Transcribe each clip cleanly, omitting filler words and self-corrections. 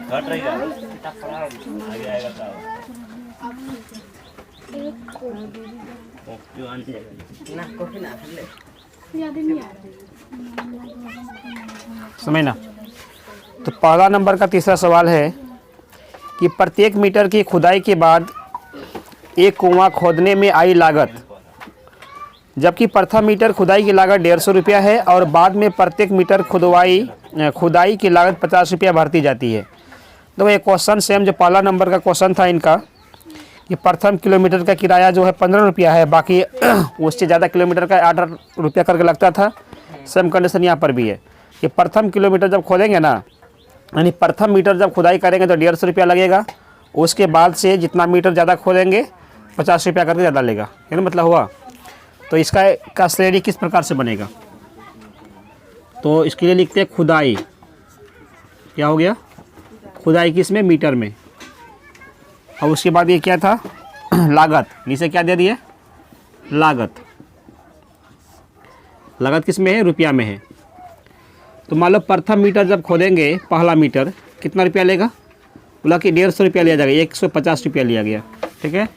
घट रहेगा आगे आएगा का ना कॉफी ना ले समझ ना। तो पहला नंबर का तीसरा सवाल है कि प्रत्येक मीटर की खुदाई के बाद एक कुआं खोदने में आई लागत, जबकि प्रथम मीटर खुदाई की लागत 150 रुपया है और बाद में प्रत्येक मीटर खुदाई की लागत 50 रुपया भरती जाती है। तो ये क्वेश्चन सेम जो पहला नंबर का क्वेश्चन था इनका कि प्रथम किलोमीटर का किराया जो है 15 रुपया है, बाकी उससे ज़्यादा किलोमीटर का 8 रुपया करके लगता था। सेम कंडीशन यहाँ पर भी है कि प्रथम किलोमीटर जब खोदेंगे ना, यानी प्रथम मीटर जब खुदाई करेंगे तो 150 रुपया लगेगा, उसके बाद से जितना मीटर ज़्यादा खोदेंगे 50 रुपया करके ज़्यादा लेगा। यानी मतलब हुआ। तो इसका श्रेणी किस प्रकार से बनेगा, तो इसके लिए लिखते हैं खुदाई। क्या हो गया, खुदाई किस में, मीटर में। और उसके बाद ये क्या था, लागत। नीचे क्या दे दिए, लागत। लागत किस में है, रुपया में है। तो मान लो प्रथम मीटर जब खोदेंगे, पहला मीटर कितना रुपया लेगा, बोला कि 150 रुपया लिया जाएगा, 150 रुपया लिया गया, ठीक है।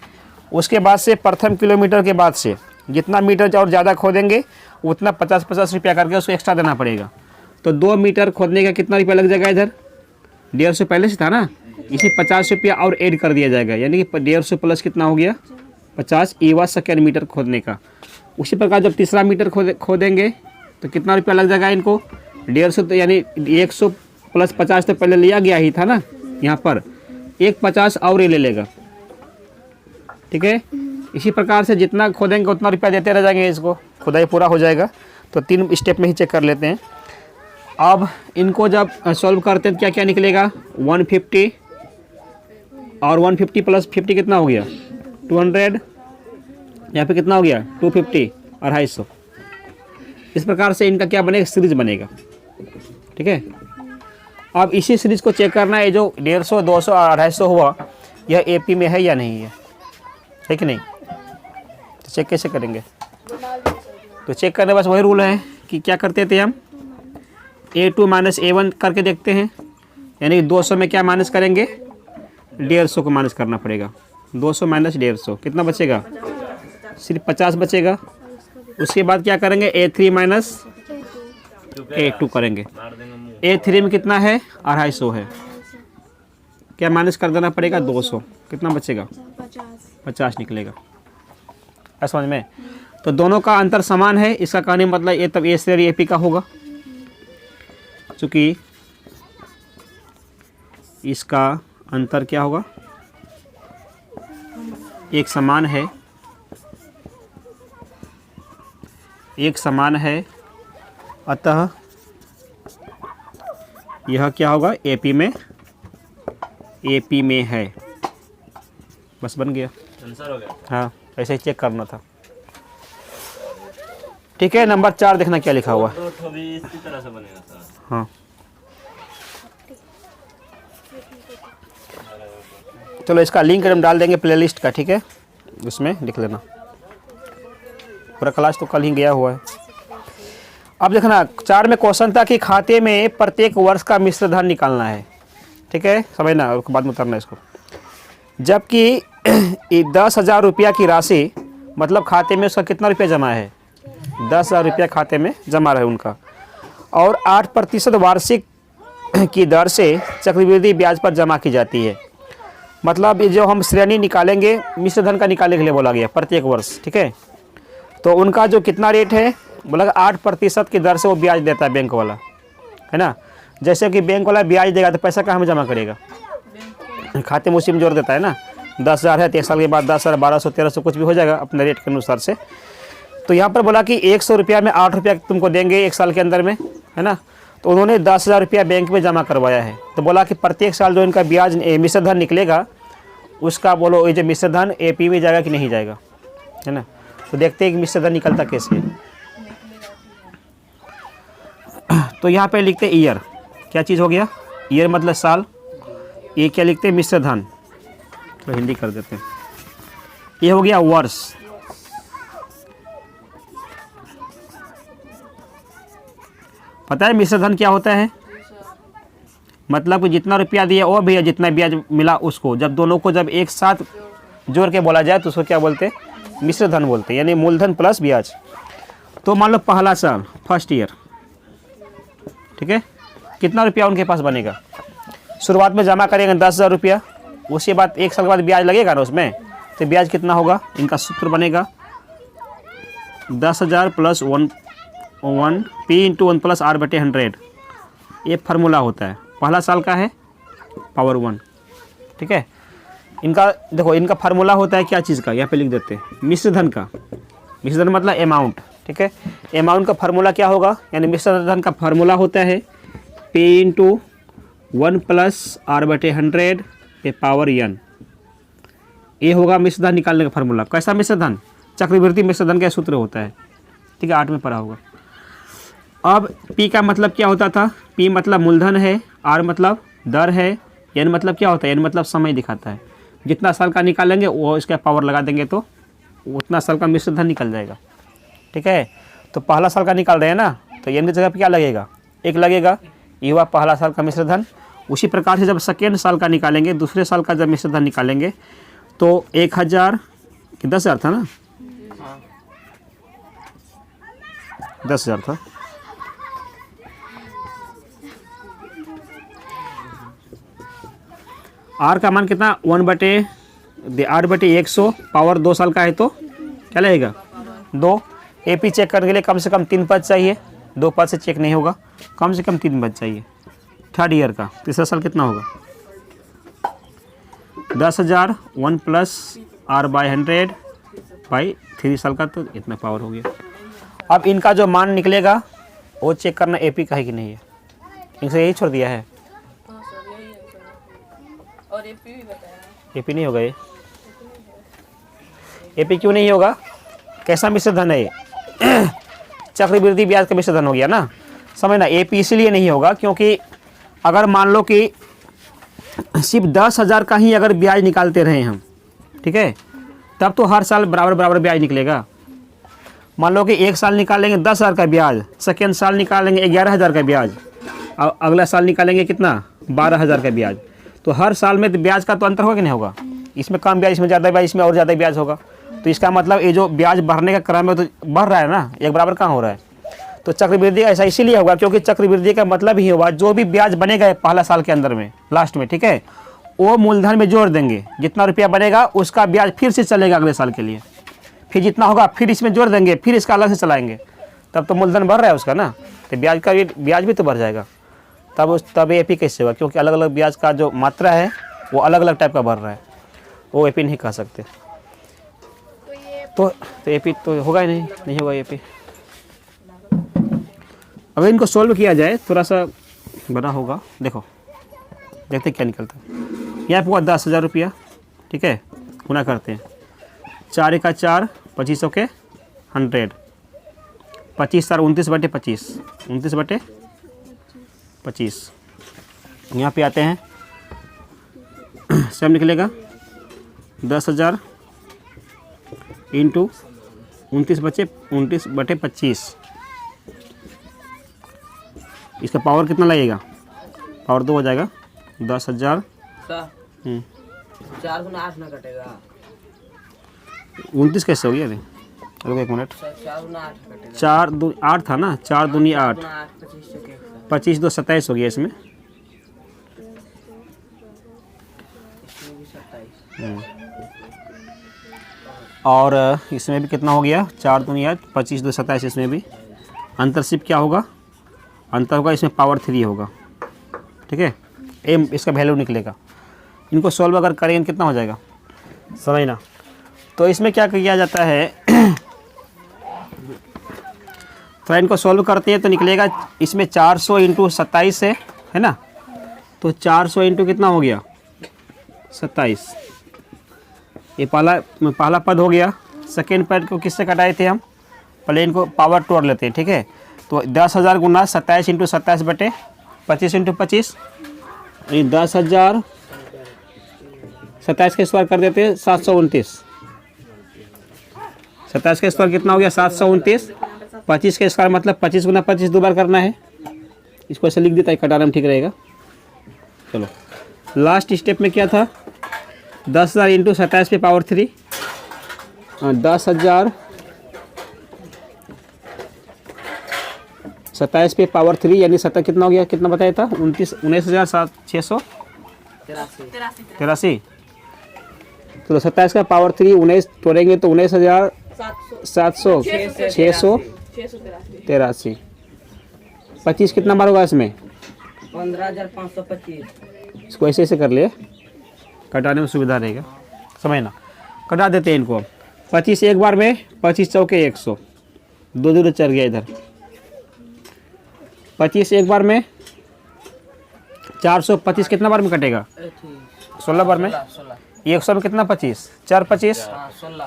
उसके बाद से प्रथम किलोमीटर के बाद से जितना मीटर और ज़्यादा खोदेंगे उतना 50-50 रुपया करके उसको एक्स्ट्रा देना पड़ेगा। तो 2 मीटर खोदने का कितना रुपया लग जाएगा, इधर 150 पहले से था ना, इसी 50 रुपया और ऐड कर दिया जाएगा, यानी कि 150 प्लस कितना हो गया 50 ईवा सेकेंड मीटर खोदने का। उसी प्रकार जब तीसरा मीटर खोदेंगे तो कितना रुपया लग जाएगा इनको, 150, तो यानी 100 प्लस 50 तो पहले लिया गया ही था ना, यहाँ पर 150 और ये ले लेगा, ठीक है। इसी प्रकार से जितना खोदेंगे उतना रुपया देते रह जाएंगे, इसको खुदाई पूरा हो जाएगा। तो 3 स्टेप में ही चेक कर लेते हैं। अब इनको जब सॉल्व करते हैं तो क्या क्या निकलेगा, 150 और 150 प्लस 50 कितना हो गया 200, यहाँ पे कितना हो गया 250, 250। इस प्रकार से इनका क्या बनेगा, सीरीज बनेगा, ठीक है। अब इसी सीरीज को चेक करना है, जो 150, 200 और 250 हुआ, यह एपी में है या नहीं है कि नहीं। तो चेक कैसे करेंगे, तो चेक करने बस वही रूल है कि क्या करते थे हम, A2 माइनस A1 करके देखते हैं, यानी 200 में क्या माइनस करेंगे, 150 को माइनस करना पड़ेगा। 200 माइनस 150 कितना बचेगा, सिर्फ 50 बचेगा। उसके बाद क्या करेंगे, A3 माइनस A2 करेंगे। A3 में कितना है 250 है, क्या माइनस कर देना पड़ेगा 200, कितना बचेगा 50 निकलेगा। समझ में। तो दोनों का अंतर समान है, इसका कहने मतलब ये तब ए श्रेणी एपी का होगा, चूँकि इसका अंतर क्या होगा, एक समान है, एक समान है, अतः यह क्या होगा, एपी में है। बस बन गया, आंसर हो गया। हाँ, ऐसे ही चेक करना था, ठीक है। नंबर 4 देखना क्या लिखा हुआ है। तो भी इसी तरह से बनेगा सर। हाँ, चलो इसका लिंक हम डाल देंगे प्लेलिस्ट का, ठीक है, उसमें लिख लेना। पूरा क्लास तो कल ही गया हुआ है। अब देखना 4 में क्वेश्चन था कि खाते में प्रत्येक वर्ष का मिश्र धन निकालना है, ठीक है, समझना, और बाद में उतरना इसको। जबकि 10,000 रुपया की राशि, मतलब खाते में उसका कितना रुपया जमा है, 10,000 रुपया खाते में जमा रहे उनका, और 8% वार्षिक की दर से चक्रवृद्धि ब्याज पर जमा की जाती है। मतलब ये जो हम श्रेणी निकालेंगे, मिश्र धन का निकालने के लिए बोला गया प्रत्येक वर्ष, ठीक है। तो उनका जो कितना रेट है, बोला 8% की दर से वो ब्याज देता है बैंक वाला, है ना। जैसे कि बैंक वाला ब्याज देगा तो पैसा कहाँ में जमा करेगा, खाते में उसी में जोड़ देता है ना। 10,000 है तो 1 साल के बाद 10,000, 1,200, 1,300 कुछ भी हो जाएगा अपने रेट के अनुसार से। तो यहाँ पर बोला कि 100 रुपया में 8 रुपया तुमको देंगे 1 साल के अंदर में, है ना। तो उन्होंने 10,000 रुपया बैंक में जमा करवाया है। तो बोला कि प्रत्येक साल जो इनका ब्याज मिश्र धन निकलेगा, उसका बोलो ये जो मिश्र धन एपी में जाएगा कि नहीं जाएगा, है ना। तो देखते हैं कि मिश्र धन निकलता कैसे है। तो यहाँ पे लिखते हैं ईयर, क्या चीज़ हो गया, ईयर मतलब साल। ये क्या लिखते हैं, मिश्र धन, तो हिंदी कर देते हैं। ये हो गया वर्ष, पता है मिश्र धन क्या होता है, मतलब कि जितना रुपया दिया वो भी है, जितना ब्याज मिला उसको, जब दोनों को जब एक साथ जोड़ के बोला जाए तो उसको क्या बोलते हैं, मिश्र धन बोलते हैं, यानी मूलधन प्लस ब्याज। तो मान लो पहला साल फर्स्ट ईयर, ठीक है, कितना रुपया उनके पास बनेगा, शुरुआत में जमा करेंगे 10,000 रुपया, उसके बाद 1 साल के बाद ब्याज लगेगा ना उसमें, तो ब्याज कितना होगा, इनका सूत्र बनेगा 10,000 plus 1 P into 1 plus R/100। ये फार्मूला होता है, पहला साल का है पावर 1, ठीक है। इनका देखो, इनका फार्मूला होता है क्या चीज़ का, यहाँ पे लिख देते हैं, मिश्र धन का। मिश्र धन मतलब अमाउंट, ठीक है। अमाउंट का फार्मूला क्या होगा, यानी मिश्र धन का फार्मूला होता है P इंटू 1 प्लस R/100 पे पावर n। ये होगा मिश्र धन निकालने का फार्मूला। कैसा मिश्र धन, चक्रवृद्धि मिश्र धन का सूत्र होता है, ठीक है, 8 में पढ़ा होगा। अब P का मतलब क्या होता था, P मतलब मूलधन है, R मतलब दर है, n मतलब क्या होता है, n मतलब समय दिखाता है। जितना साल का निकालेंगे वो इसका पावर लगा देंगे तो उतना साल का मिश्र धन निकल जाएगा, ठीक है। तो पहला साल का निकाल रहे हैं ना, तो n की जगह पे क्या लगेगा, 1 लगेगा, ये हुआ पहला साल का मिश्र धन। उसी प्रकार से जब सेकेंड साल का निकालेंगे, दूसरे साल का जब मिश्र धन निकालेंगे तो 1,000 कि 10,000 था ना, 10,000 था, आर का मान कितना 1/8/100 पावर 2 साल का है तो क्या लगेगा 2। AP चेक करने के लिए कम से कम 3 पद चाहिए, 2 पद से चेक नहीं होगा, कम से कम 3 पद चाहिए। थर्ड ईयर का तीसरा साल कितना होगा 10,000 1 प्लस R/100 बाई 3 साल का, तो इतना पावर हो गया। अब इनका जो मान निकलेगा वो चेक करना AP का है कि नहीं है, इनसे यही छोड़ दिया है। और एपी भी बताया, AP नहीं होगा ये, AP क्यों नहीं होगा, कैसा मिश्र धन है ये चक्रवृद्धि ब्याज का मिश्र धन हो गया ना, समझना। AP इसलिए नहीं होगा क्योंकि अगर मान लो कि सिर्फ 10,000 का ही अगर ब्याज निकालते रहे हम, ठीक है, तब तो हर साल बराबर बराबर ब्याज निकलेगा। मान लो कि एक साल निकालेंगे 10,000 का ब्याज, सेकेंड साल निकालेंगे 11,000 का ब्याज, और अगला साल निकालेंगे कितना 12,000 का ब्याज, तो हर साल में तो ब्याज का तो अंतर होगा कि नहीं होगा, इसमें कम ब्याज, इसमें ज़्यादा ब्याज, इसमें और ज़्यादा ब्याज होगा। तो इसका मतलब ये जो ब्याज बढ़ने का क्रम है तो बढ़ रहा है ना, एक बराबर कहाँ हो रहा है। तो चक्रवृद्धि ऐसा इसीलिए होगा क्योंकि चक्रवृद्धि का मतलब ही होगा जो भी ब्याज बनेगा पहला साल के अंदर में लास्ट में, ठीक है, वो मूलधन में जोड़ देंगे, जितना रुपया बनेगा उसका ब्याज फिर से चलेगा अगले साल के लिए, फिर जितना होगा फिर इसमें जोड़ देंगे, फिर इसका अलग से चलाएंगे, तब तो मूलधन बढ़ रहा है उसका ना, तो ब्याज का ब्याज भी तो बढ़ जाएगा। तब AP कैसे होगा, क्योंकि अलग अलग ब्याज का जो मात्रा है वो अलग अलग टाइप का बढ़ रहा है, वो AP नहीं कह सकते। तो AP तो होगा ही नहीं होगा AP। अगर इनको सॉल्व किया जाए थोड़ा सा बड़ा होगा, देखो देखते क्या निकलता है। यहाँ पे हुआ 10,000 रुपया, ठीक है, गुना करते हैं 4 का 4 25 के 100, 25 4 29/25, 29/25। यहाँ पे आते हैं सब निकलेगा 10,000 इंटू 29/25। इसका पावर कितना लगेगा, पावर 2 हो जाएगा 10,000। 4 गुना 8 ना कटेगा, 29 कैसे हो गया, रुको 1 मिनट, 4 गुना 8 कटेगा, 4 2 8 था ना, 4 दूनी 8, 25 2 27 हो गया इसमें। और इसमें भी कितना हो गया 4 दूनी 8, 25 2 27, इसमें भी अंतर सिर्फ क्या होगा, अंतर होगा इसमें पावर 3 होगा, ठीक है, एम इसका वैल्यू निकलेगा। इनको सॉल्व अगर करेंगे कितना हो जाएगा समझना। तो इसमें क्या किया जाता है तो इनको सॉल्व करते हैं तो निकलेगा इसमें 400 इंटू 27 है ना, तो 400 इंटू कितना हो गया 27, ये पहला पद हो गया। सेकेंड पद को किससे कटाए थे हम, पहले इनको पावर तोड़ लेते हैं, ठीक है। तो 10,000 गुना 27 इंटू 27/25 इंटू 25, 10,000 27 के स्क्वायर कर देते हैं 729, 27 के स्क्वायर कितना हो गया 729, 25 के स्क्वायर मतलब 25 गुना 25 दो बार करना है, इसको ऐसे लिख देता है कटाने में ठीक रहेगा। चलो लास्ट स्टेप में क्या था, 10,000 इंटू 27 पे पावर 3, 10,000 27 पे पावर 3 यानी 7 कितना हो गया, कितना बताया था, 19,683। चलो 27 का पावर 3 19 तोड़ेंगे तो 19,700 683। 25 कितना बार होगा इसमें, 15,525। इसको ऐसे ऐसे कर लिए, कटाने में सुविधा रहेगा, समझना। कटा देते हैं इनको। 25 एक बार में, 25 चौके 100, 2 दूर चल गया इधर। 25 एक बार में, 425 कितना बार में कटेगा, 16 बार में। 100 में कितना 25, 4 25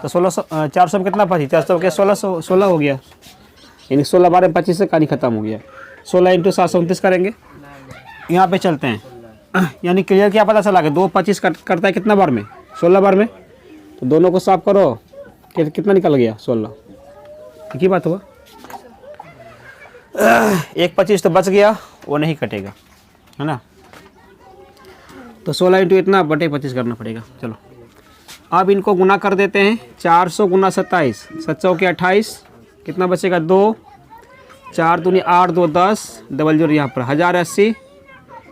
तो 1600, 400 में कितना 25, 400 के 1600 हो गया, यानी 16 बार में 25 से कहानी खत्म हो गया। 16 इंटू 729 करेंगे, यहाँ पे चलते हैं। यानी क्लियर क्या पता चला कि 2 25 करता है कितना बार में, 16 बार में। तो दोनों को साफ करो, कितना निकल गया, 16। एक ही बात हुआ, 1 25 तो बच गया, वो नहीं कटेगा, है ना। तो 16 इंटू इतना बटे 25 करना पड़ेगा। चलो अब इनको गुना कर देते हैं। 400 गुना 27, 7 चौके 28, कितना बचेगा 2, 4 दूनी 8, 2 10, डबल जीरो यहाँ पर 1080,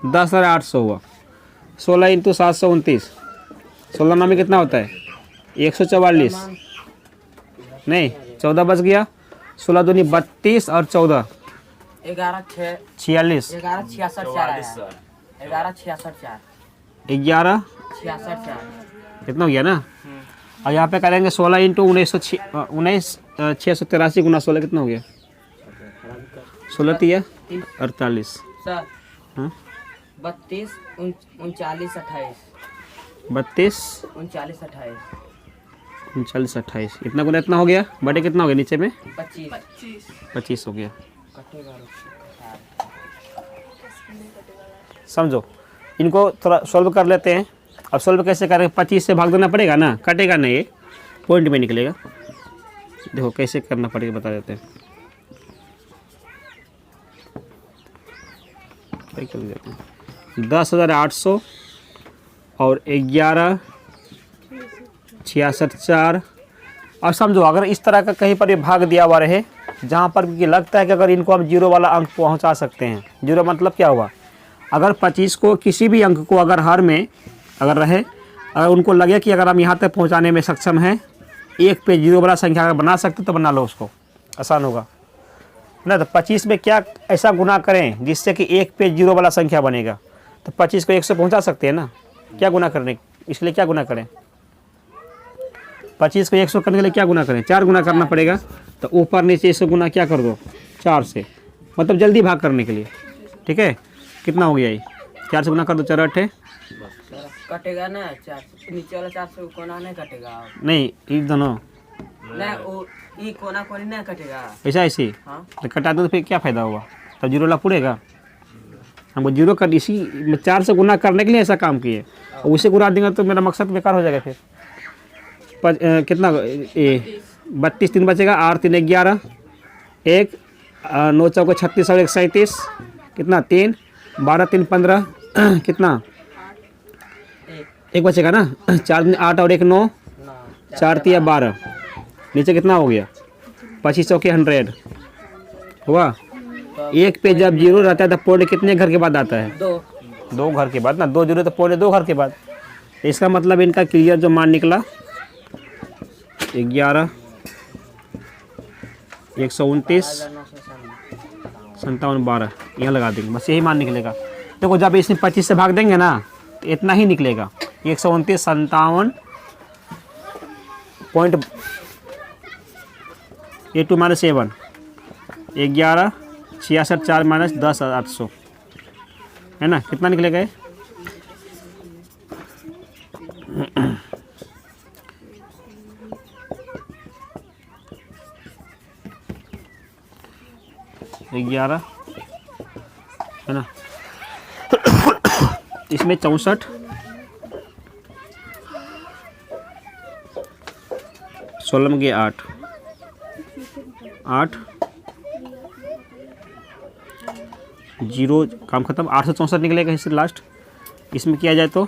10,800 हुआ। 16 इंटू 729, 16 में कितना होता है 144, नहीं 14 बच गया। 16 दूनी 32 और 14 11 46, 11 66 4 11 66 4 11 66 4 कितना हो गया ना। और यहाँ पे करेंगे 16 इंटू 683 गुना 16 कितना हो गया, 16 तिया 48, सर हाँ 32 39 28 32 39 28 39 28, इतना गुना इतना हो गया, बटे कितना हो गया नीचे में 25 हो गया। कटेगा। समझो, इनको थोड़ा सॉल्व कर लेते हैं। अब सॉल्व कैसे करें, 25 से भाग देना पड़ेगा ना, कटेगा नहीं, ये पॉइंट में निकलेगा। देखो कैसे करना पड़ेगा बता देते हैं। क्या कर देते हैं, 10,800 और 11 66 4। और समझो अगर इस तरह का कहीं पर ये भाग दिया हुआ रहे जहाँ पर कि लगता है कि अगर इनको हम जीरो वाला अंक पहुँचा सकते हैं। जीरो मतलब क्या हुआ, अगर 25 को किसी भी अंक को अगर हर में अगर रहे, अगर उनको लगे कि अगर हम यहाँ तक पहुँचाने में सक्षम हैं, एक पे जीरो वाला संख्या अगर बना सकते तो बना लो, उसको आसान होगा ना। तो 25 में क्या ऐसा गुना करें जिससे कि एक पे जीरो वाला संख्या बनेगा। तो 25 को 1 से पहुँचा सकते हैं ना, क्या गुना करने, इसलिए क्या गुना करें, 25 को 100 करने के लिए क्या गुना करें, 4 गुना करना पड़ेगा। तो ऊपर नीचे 100 गुना क्या कर दो 4 से, मतलब जल्दी भाग करने के लिए। ठीक है, कितना हो गया ये, 4 से गुना कर दो, 4 8 कटेगा ना, 4 नीचे वाला 4 से कोना नहीं कटेगा, नहीं ये दोनों नहीं वो ये कोना कोनी नहीं कटेगा, ऐसा ऐसे हाँ तो कटा दो तो फिर क्या फ़ायदा हुआ, तब जीरो ला पूरेगा। हमको जीरो कर इसी 4 से गुना करने के लिए ऐसा काम किए, और उसे गुना देंगे तो मेरा मकसद बेकार हो जाएगा। फिर कितना 32 3 बचेगा, 8 3 11, 1 9 चौके 36 और 1 37, कितना 3 12 3 15 कितना 1 बचेगा ना, 4 दिन 8 और 1 9, 4 3 12, नीचे कितना हो गया 25 चौके 100 हुआ। एक पे जब जीरो रहता है तो पौने कितने घर के बाद आता है, 2 घर के बाद ना, 2 जीरो तो पौने 2 घर के बाद। इसका मतलब इनका क्लियर जो मान निकला 11 129 57 12, यहाँ लगा देंगे, बस यही मान निकलेगा। देखो जब इसमें 25 से भाग देंगे ना तो इतना ही निकलेगा, 129 57 पॉइंट 82 माइनस 7 11 66 4 माइनस 10 800 है ना, कितना निकलेगा ये? ग्यारह है ना, इसमें 64 16 में गया 8 जीरो, काम खत्म। 864 निकलेगा इससे लास्ट, इसमें किया जाए तो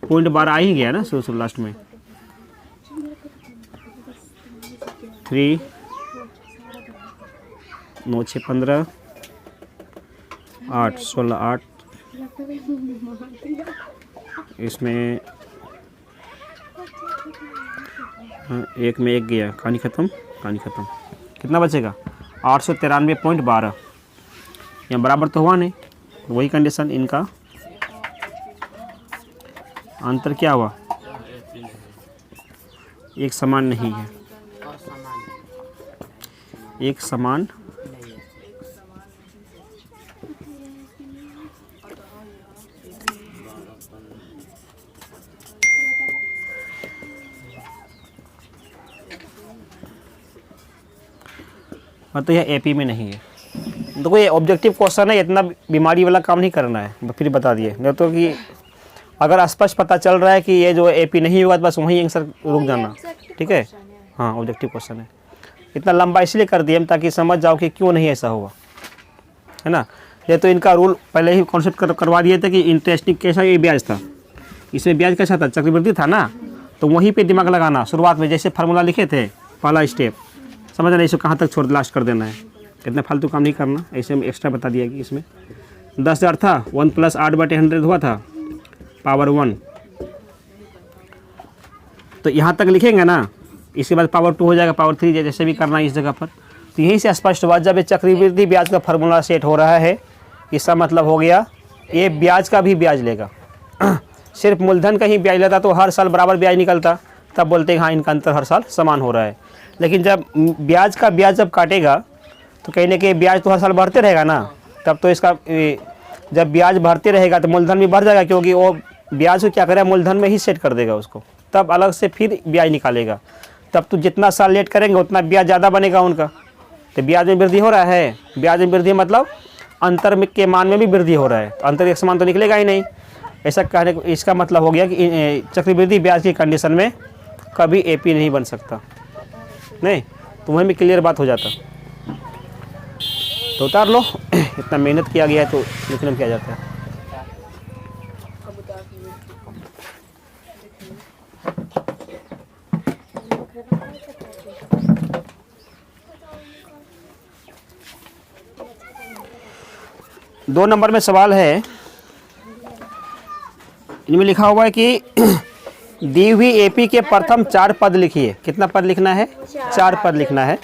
0.12 आ ही गया ना शुरू से लास्ट में। 3 9 6 15 8 16 8 इसमें एक में एक गया, कहानी ख़त्म, कहानी ख़त्म। कितना बचेगा 893.12। यहाँ बराबर तो हुआ नहीं, वही कंडीशन इनका अंतर क्या हुआ, एक समान नहीं है, और सामान एक समान नहीं है। मतलब यह एपी में नहीं है। देखो ये ऑब्जेक्टिव क्वेश्चन है, इतना बीमारी वाला काम नहीं करना है, फिर बता दिए। नहीं तो कि अगर स्पष्ट पता चल रहा है कि ये जो एपी नहीं हुआ तो बस वहीं आंसर रुक जाना, ठीक है। हाँ ऑब्जेक्टिव क्वेश्चन है, इतना लंबा इसलिए कर दिए हम ताकि समझ जाओ कि क्यों नहीं ऐसा हुआ, है ना। ये तो इनका रूल पहले ही कॉन्सेप्ट करवा दिए थे कि इंटरेस्टिंग कैसा ये ब्याज था, इसमें ब्याज कैसा था, चक्रवृद्धि था ना, तो वहीं पे दिमाग लगाना शुरुआत में, जैसे फार्मूला लिखे थे पहला स्टेप समझना, इसे कहाँ तक छोड़ लास्ट कर देना है, इतना फालतू काम नहीं करना। ऐसे में एक्स्ट्रा बता दिया कि इसमें 10,000 था, 1 + 8/100 हुआ था, पावर 1, तो यहाँ तक लिखेंगे ना, इसके बाद पावर 2 हो जाएगा, पावर 3 जैसे भी करना है इस जगह पर। तो यहीं से स्पष्ट हुआ जब ये चक्रवृद्धि ब्याज का फार्मूला सेट हो रहा है, इसका मतलब हो गया ये ब्याज का भी ब्याज लेगा। सिर्फ मूलधन का ही ब्याज लेता तो हर साल बराबर ब्याज निकलता, तब बोलते हैं हाँ इनका अंतर हर साल समान हो रहा है। लेकिन जब ब्याज का ब्याज जब काटेगा तो कहीं ना कहीं ब्याज तो हर साल बढ़ते रहेगा ना, तब तो इसका जब ब्याज बढ़ते रहेगा तो मूलधन भी बढ़ जाएगा, क्योंकि वो ब्याज को क्या करेगा मूलधन में ही सेट कर देगा उसको, तब अलग से फिर ब्याज निकालेगा। तब तो जितना साल लेट करेंगे उतना ब्याज ज़्यादा बनेगा उनका, तो ब्याज में वृद्धि हो रहा है। ब्याज में वृद्धि मतलब अंतर में के मान में भी वृद्धि हो रहा है, तो अंतर एक समान तो निकलेगा ही नहीं। ऐसा कहने को इसका मतलब हो गया कि चक्रवृद्धि ब्याज की कंडीशन में कभी एपी नहीं बन सकता, नहीं तो वहीं में क्लियर बात हो जाता। तो उतार लो, इतना मेहनत किया गया है तो लिखने में क्या जाता है। दो नंबर में सवाल है, इनमें लिखा हुआ है कि दी हुई एपी के प्रथम 4 पद लिखिए। कितना पद लिखना है, 4 पद लिखना है।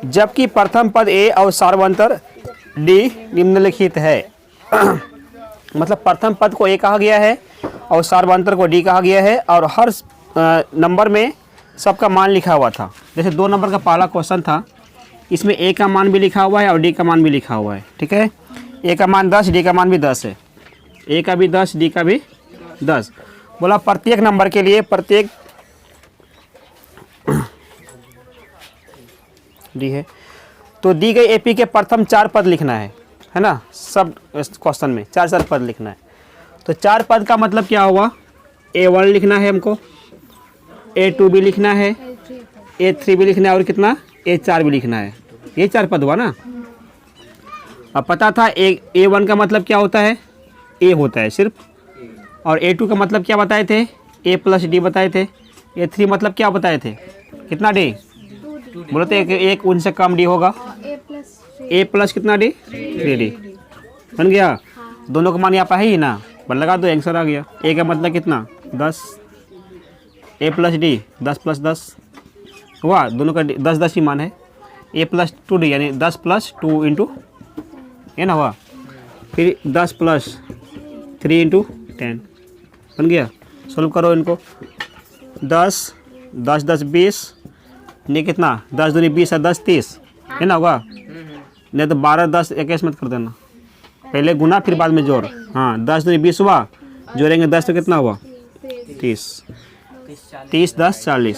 जबकि प्रथम पद ए और सार्वंतर डी निम्नलिखित है। मतलब प्रथम पद को ए कहा गया है और सार्वंतर को डी कहा गया है, और हर नंबर में सबका मान लिखा हुआ था। जैसे 2 नंबर का पहला क्वेश्चन था, इसमें ए का मान भी लिखा हुआ है और डी का मान भी लिखा हुआ है, ठीक है। ए का मान 10, डी का मान भी 10 है, ए का भी 10, डी का भी 10। बोला प्रत्येक नंबर के लिए प्रत्येक डी है तो दी गई एपी के प्रथम 4 पद लिखना है ना। सब क्वेश्चन में 4 पद लिखना है। तो 4 पद का मतलब क्या हुआ, A1 लिखना है हमको, A2 भी लिखना है, A3 भी लिखना है, और कितना A4 भी लिखना है। ये 4 पद हुआ ना। अब पता था A1 का मतलब क्या होता है, A होता है सिर्फ, और A2 का मतलब क्या बताए थे, A + D बताए थे। A3 मतलब क्या बताए थे, कितना D बोले थे, एक उनसे कम D होगा, A + कितना D 3D बन गया। दोनों का मान यहाँ पर है ही ना, बन लगा दो आंसर आ गया। A का मतलब कितना 10, A + D 10 + 10 हुआ, दोनों का 10 ही मान है। A + 2D यानी 10 + 2 इंटू ये ना हुआ, फिर 10 + 3 इंटू 10 बन गया। सोल्व करो इनको, 10 10 10 20, नहीं कितना 10 दूनी 20 है 10 30 है ना होगा, नहीं तो 12 10 21 मत कर देना, पहले गुना फिर बाद में जोड़। हाँ 10 दूनी 20 हुआ, जोड़ेंगे 10 तो कितना हुआ 30, 30 10 40,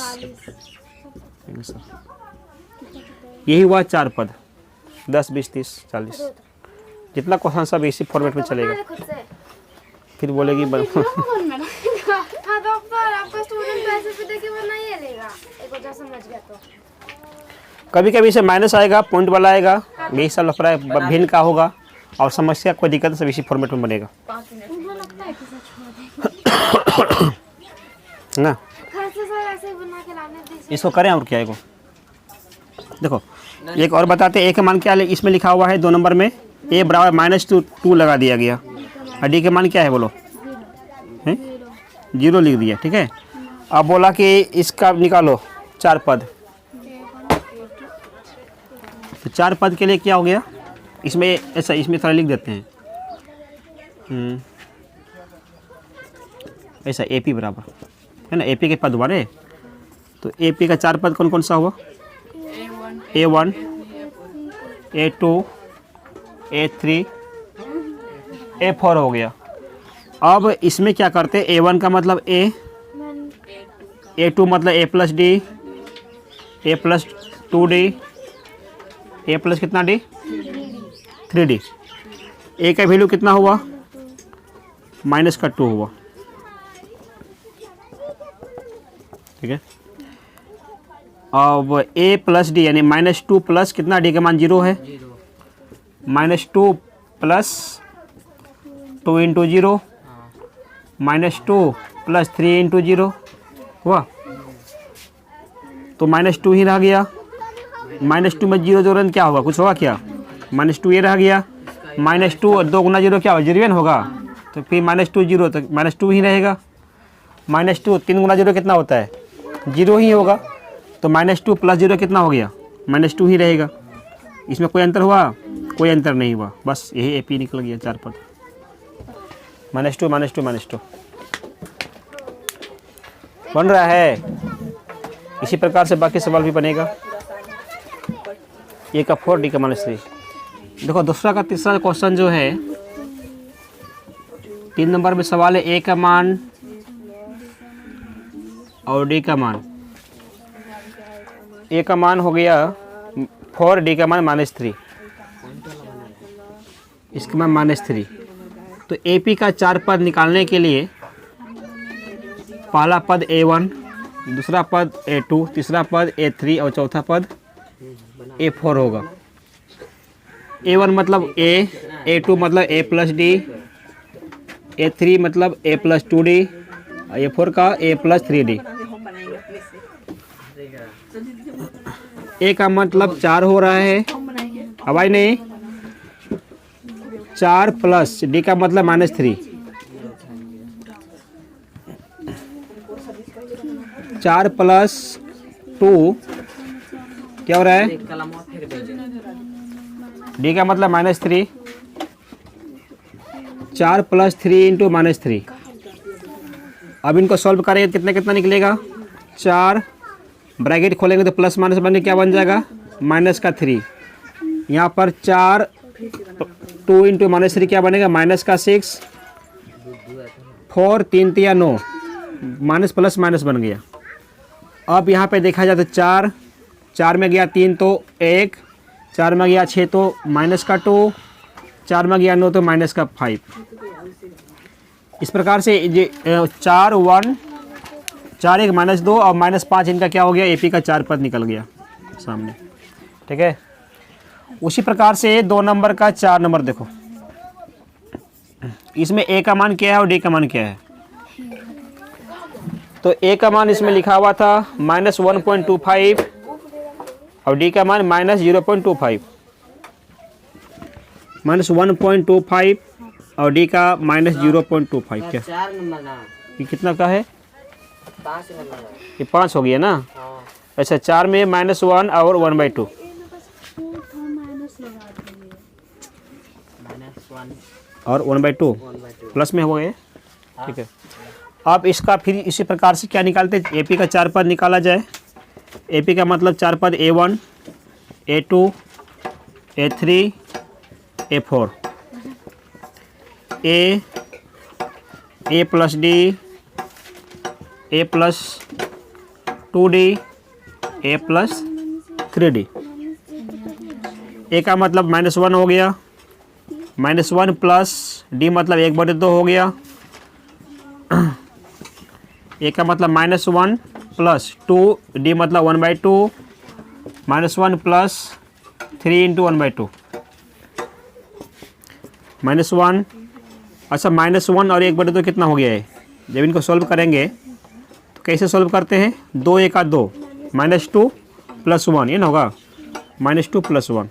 यही हुआ 4 पद, 10 20 30 40। जितना क्वेश्चन सब इसी फॉर्मेट में चलेगा। फिर बोलेगी कभी कभी इसे माइनस आएगा, पॉइंट वाला आएगा, यही सब लफड़ा है, भिन्न का होगा। और समस्या कोई दिक्कत सब इसी फॉर्मेट में बनेगा ना। इसको करें और क्या है को देखो एक और बताते हैं। ए का मान क्या इसमें लिखा हुआ है 2 नंबर में, ए बराबर -2 लगा दिया गया और डी का मान क्या है बोलो, 0 लिख दिया। ठीक है, अब बोला कि इसका निकालो 4 पद, तो 4 पद के लिए क्या हो गया इसमें, ऐसा इसमें थोड़ा लिख देते हैं ऐसा AP बराबर है ना, AP के पद बने, तो AP का 4 पद कौन कौन सा हुआ, A1 A2 A3 A4 हो गया। अब इसमें क्या करते हैं, A1 का मतलब A, A2 मतलब A plus D, A plus 2D, A plus कितना D 3D। A का वैल्यू कितना हुआ, -2 हुआ। ठीक है, अब A प्लस D यानी -2 प्लस कितना D का मान 0 है, -2 प्लस 2 इंटू 0 -2 प्लस 3 इंटू 0 हुआ, तो -2 ही रह गया। -2 में 0 जोड़न क्या होगा, कुछ होगा क्या, -2 ये रह गया, -2 और 2 गुना 0 क्या होगा, 0 होगा, तो फिर -2 0 तो -2 ही रहेगा। -2 3 गुना 0 कितना होता है, 0 ही होगा, तो -2 प्लस 0 कितना हो गया, -2 ही रहेगा। इसमें कोई अंतर हुआ, कोई अंतर नहीं हुआ, बस यही AP निकल गया 4 पद, -2 -2 बन रहा है। इसी प्रकार से बाकी सवाल भी बनेगा। A का 4 D का -3। देखो दूसरा का तीसरा क्वेश्चन जो है 3 नंबर में सवाल है, A का मान और D का मान। A का मान हो गया 4, D का मान -3, इसका मान -3। तो AP का 4 पद निकालने के लिए पहला पद A1, दूसरा पद A2, तीसरा पद A3 और चौथा पद A4 होगा। A1 मतलब A, A2 मतलब A प्लस D, A3 मतलब A प्लस 2D, A4 का A प्लस 3D। A का मतलब 4 हो रहा है, हवाई नहीं, 4 प्लस D का मतलब -3, 4 प्लस 2 क्या हो रहा है, D का मतलब -3, 4 प्लस 3 इंटू -3। अब इनको सॉल्व करेंगे कितना कितना निकलेगा, 4 ब्रैकेट खोलेंगे तो प्लस माइनस बन के क्या बन जाएगा, -3। यहाँ पर 4 2 इंटू -3 क्या बनेगा, -6, 4 3 3 9, माइनस प्लस माइनस बन गया। अब यहाँ पे देखा जाए तो 4 में गया 3 तो 1, 4 में गया 6 तो -2, 4 में गया 9 तो -5। इस प्रकार से ये 4 1 4 1 -2 और -5 इनका क्या हो गया, AP का 4 पद निकल गया सामने। ठीक है, उसी प्रकार से 2 नंबर का 4 नंबर देखो, इसमें A का मान क्या है और D का मान क्या है। तो A का मान इसमें लिखा हुआ था -1.25 और D का मान -0.25, -1.25 और D का -0.25। क्या 4 नंबर ना, ये कितना का है, 5 नंबर, ये 5 हो गया ना। हाँ, अच्छा 4 में -1 और 1/2 -1 और 1/2 1/2। प्लस में हो गए। ठीक है, अब इसका फिर इसी प्रकार से क्या निकालते हैं, AP का 4 पद निकाला जाए। AP का मतलब 4 पद A1 A2 A3 A4, A plus D, A plus 2D, A plus 3D। A का मतलब -1 हो गया, -1 प्लस D मतलब 1/2 हो गया। A का मतलब -1 प्लस 2 D मतलब 1/2, -1 प्लस 3 इंटू 1/2। -1। अच्छा -1 और 1/2 कितना हो गया है? जब इनको सॉल्व करेंगे तो कैसे सॉल्व करते हैं? 2 1 2 -2 + 1, ये ना होगा -2 + 1।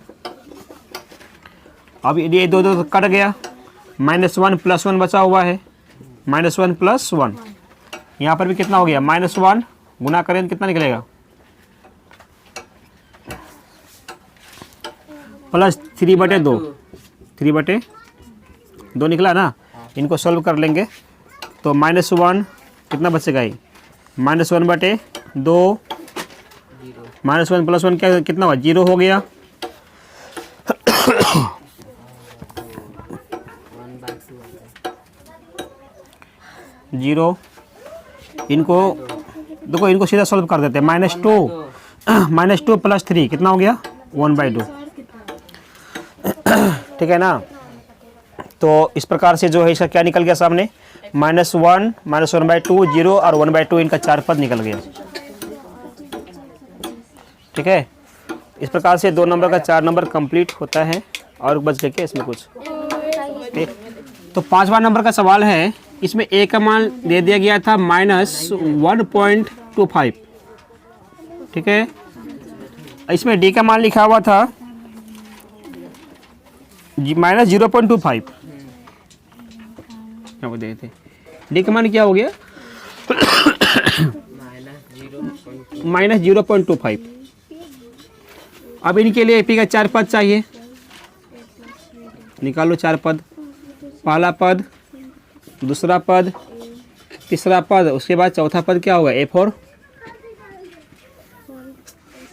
अब ये 2 2 कट गया, -1 + 1 बचा हुआ है, -1 + 1। यहाँ पर भी कितना हो गया? -1 गुना करें तो कितना निकलेगा? +3/2, 3/2 निकला ना। इनको सॉल्व कर लेंगे तो -1 कितना बचेगा? ये -1/2, -1 + 1 क्या कितना हुआ? 0 हो गया। 0। इनको देखो, इनको सीधा सॉल्व कर देते हैं। -2 + 3 कितना हो गया? 1/2। ठीक है ना। तो इस प्रकार से जो है इसका क्या निकल गया सामने? -1 -1/2 0 और 1/2, इनका 4 पद निकल गया। ठीक है, इस प्रकार से 2 नंबर का 4 नंबर कंप्लीट होता है। और बच गया क्या इसमें कुछ? ठीक। तो 5वां नंबर का सवाल है, इसमें a का मान दे दिया गया था -1.25। ठीक है, इसमें d का मान लिखा हुआ था -0.25। क्या वो देते d का मान क्या हो गया? -0.25। अब इनके लिए p का 4 पद चाहिए। निकालो 4 पद। पहला पद, दूसरा पद, तीसरा पद, उसके बाद चौथा पद क्या होगा? a4।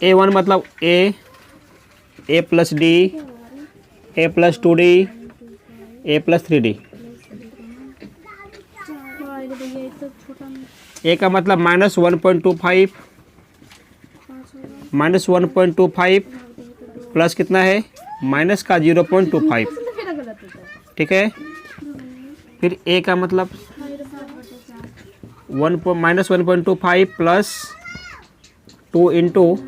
a1 मतलब a + d, a + 2d, a + 3d। a का मतलब -1.25, -1.25 प्लस कितना है? माइनस का 0.25। ठीक है, फिर a का मतलब -1.25 + 2 ×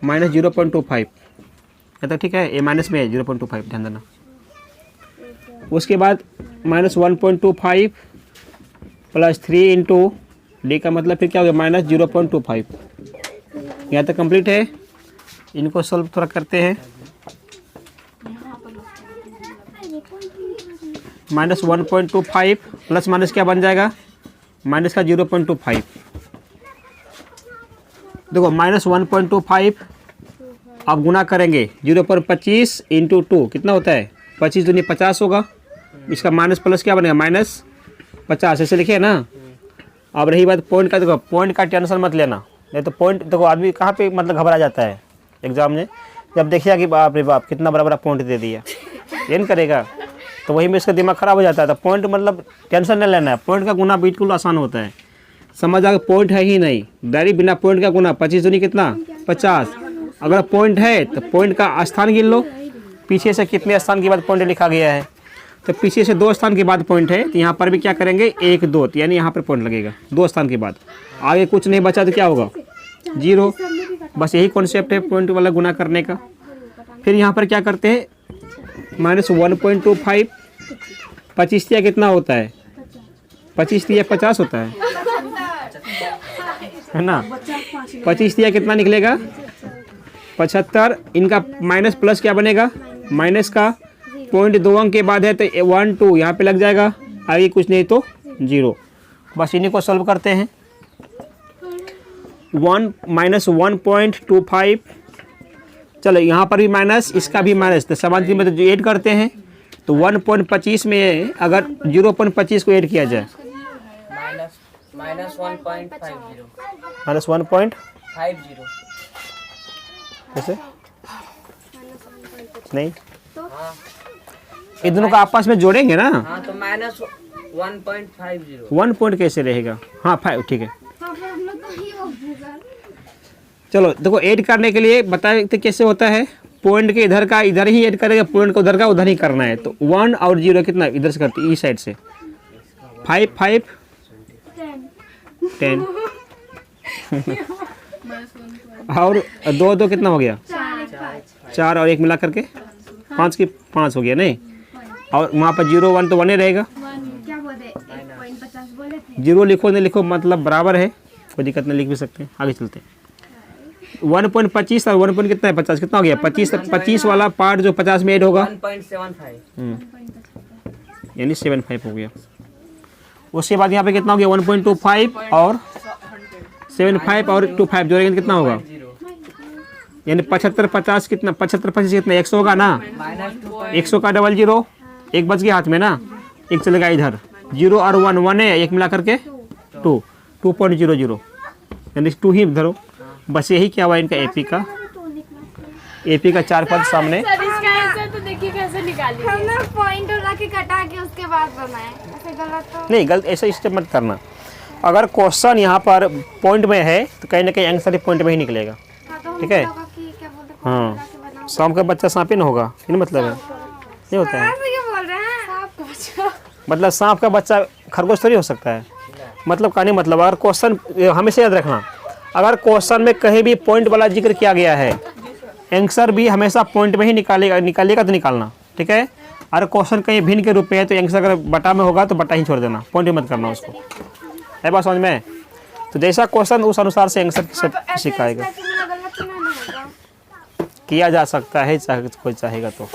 -0.25। तो ठीक है, a माइनस में है 0.25, ध्यान देना। उसके बाद -1.25 + 3 × d का मतलब फिर क्या हो गया? -0.25। यहाँ तक कंप्लीट है। इनको सॉल्व थोड़ा करते हैं। -1.25 प्लस माइनस क्या बन जाएगा? माइनस का 0.25। देखो -1.25 आप गुना करेंगे 0.25 × 2 कितना होता है? 25 दूनी 50 होगा। इसका माइनस प्लस क्या बनेगा? -50, ऐसे लिखिए ना। अब रही बात पॉइंट का, देखो पॉइंट का टेंशन मत लेना, नहीं तो पॉइंट देखो आदमी कहाँ पे मतलब घबरा जाता है एग्जाम में, जब देखिएगा कि बाप रे बाप कितना बड़ा बड़ा पॉइंट दे दिया, ये नहीं करेगा तो वही में इसका दिमाग खराब हो जाता है। तो पॉइंट मतलब टेंशन नहीं लेना है, पॉइंट का गुना बिल्कुल आसान होता है। समझ आ, पॉइंट है ही नहीं, डायरेक्ट बिना पॉइंट का गुना 25 दूनी कितना? 50। अगर पॉइंट है तो पॉइंट का स्थान गिन लो, पीछे से कितने स्थान के बाद पॉइंट लिखा गया है, तो पीछे से 2 स्थान के बाद पॉइंट है, तो यहाँ पर भी क्या करेंगे? 1 2, यानी यहाँ पर पॉइंट लगेगा 2 स्थान के बाद। आगे कुछ नहीं बचा तो क्या होगा? 0। बस यही कॉन्सेप्ट है पॉइंट वाला गुना करने का। फिर यहाँ पर क्या करते हैं? -1.25, 25 कितना होता है? 25 50 होता है ना। 25 कितना निकलेगा? 75। इनका माइनस प्लस क्या बनेगा? माइनस का 0.2 अंक के बाद है तो 1 2 यहाँ पे लग जाएगा, आगे कुछ नहीं तो 0। बस इन्हीं को सॉल्व करते हैं। 1-1.25, चलो यहाँ पर भी माइनस, इसका भी माइनस, तो समान चीज में तो ऐड करते हैं। तो 1.25 में अगर 0.25 को ऐड किया जाए -1.50 कैसे नहीं, इन दोनों का आपस में जोड़ेंगे ना। हाँ तो -1.50 1 पॉइंट कैसे रहेगा? हाँ 5, ठीक है। चलो देखो, ऐड करने के लिए बताए थे कैसे होता है। पॉइंट के इधर का इधर ही ऐड करेगा, पॉइंट को उधर का उधर ही करना है। तो 1 और 0 कितना इधर से करते, इस साइड से 5 5 10 और 2 2 कितना हो गया? 4 और 1 मिला करके 5 की 5 हो गया नहीं। और वहाँ पर 0 1 तो 1 ही रहेगा। क्या बोले 1.50 बोले थे। 0 लिखो नहीं लिखो मतलब बराबर है, कोई दिक्कत नहीं, लिख भी सकते हैं। आगे चलते हैं। 1.25 और 1 पॉइंट कितना है 50, कितना हो गया 25 वाला पार्ट जो 50 में ऐड होगा 1.75 यानी 75 हो गया। उसके बाद यहाँ पे कितना हो गया 1.25 और 75 और 25 जोड़ेंगे कितना होगा, यानी 75 50 कितना 75 25 कितना 100 होगा ना। 100 का 00 एक बच गया हाथ में ना, एक चलेगा इधर 0 और 1 1 है, एक मिला करके 2.00 यानी 2 ही धरो। बस यही क्या हुआ इनका एपी का 4 पद सामने। सर इसका आंसर तो देखिए कैसे निकाली। हमने पॉइंट उड़ा के कटा के उसके बाद बनाए, ऐसे गलत तो नहीं गलत ऐसा स्टेप मत करना। अगर क्वेश्चन यहाँ पर पॉइंट में है तो कहीं ना कहीं आंसर ही पॉइंट में ही निकलेगा। ठीक है, हाँ शाम का बच्चा सांप ही ना होगा, ये मतलब है नहीं होता है, बोल रहे हैं मतलब सांप का बच्चा खरगोश थोड़ी हो सकता है। मतलब का नहीं मतलब, अगर क्वेश्चन हमेशा याद रखना, अगर क्वेश्चन में कहीं भी पॉइंट वाला जिक्र किया गया है आंसर भी हमेशा पॉइंट में ही निकालेगा तो निकालना। ठीक है, अगर क्वेश्चन कहीं भिन्न के रूप में है तो आंसर अगर बटा में होगा तो बटा ही छोड़ देना, पॉइंट मत करना उसको। है बात समझ में? तो जैसा क्वेश्चन उस अनुसार से आंसर सिखाएगा, किया जा सकता है चाहे कोई चाहेगा तो,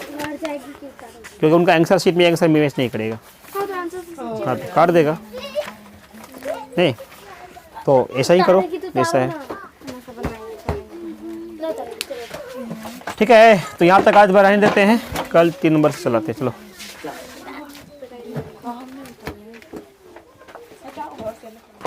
क्योंकि उनका आंसर शीट में आंसर मैच नहीं करेगा, हाँ तो काट देगा। नहीं तो ऐसा ही करो जैसा है। ठीक है, तो यहाँ तक आज बढ़ाने देते हैं, कल 3 नंबर से चलाते हैं। चलो।